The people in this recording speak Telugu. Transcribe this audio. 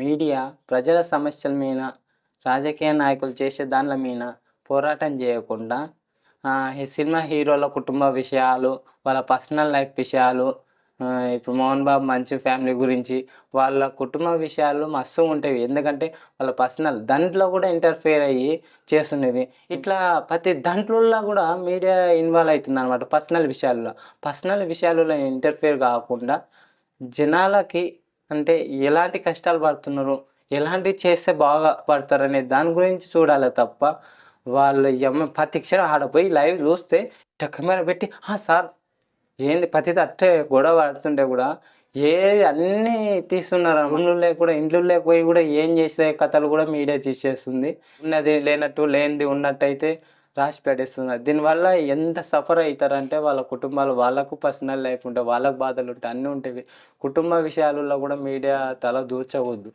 మీడియా ప్రజల సమస్యల మీద, రాజకీయ నాయకులు చేసే దాన్ల మీద పోరాటం చేయకుండా ఈ సినిమా హీరోల కుటుంబ విషయాలు, వాళ్ళ పర్సనల్ లైఫ్ విషయాలు, ఇప్పుడు 'మోహన్ బాబు' మంచు ఫ్యామిలీ గురించి వాళ్ళ కుటుంబ విషయాలు మస్తు ఉంటాయి. ఎందుకంటే వాళ్ళ పర్సనల్ దాంట్లో కూడా ఇంటర్ఫియర్ అయ్యి చేస్తున్నది. ఇట్లా ప్రతి దాంట్లల్లో కూడా మీడియా ఇన్వాల్వ్ అవుతుందన్నమాట. పర్సనల్ విషయాలలో ఇంటర్ఫియర్ కాకుండా జనాలకి అంటే ఎలాంటి కష్టాలు పడుతున్నారు, ఎలాంటివి చేస్తే బాగా పడతారనే దాని గురించి చూడాలి తప్ప, వాళ్ళు ప్రతి క్షణం ఆడ పోయి లైవ్ చూస్తే ఇట్ట కెమెరా పెట్టి సార్ ఏంది ప్రతిది అట్టే గొడవ పడుతుంటే కూడా అన్నీ తీస్తున్నారు. ఇండ్లు పోయి కూడా ఏం చేసే కథలు కూడా మీడియా తీసేస్తుంది. ఉన్నది లేనట్టు, లేనిది ఉన్నట్టయితే రాసి పెట్టేస్తున్నారు. దీనివల్ల ఎంత సఫర్ అవుతారంటే వాళ్ళ కుటుంబాలు, వాళ్ళకు పర్సనల్ లైఫ్ ఉంటాయి, వాళ్ళకు బాధలు ఉంటాయి, అన్నీ ఉంటాయి. కుటుంబ విషయాలలో కూడా మీడియా తల దూర్చవద్దు.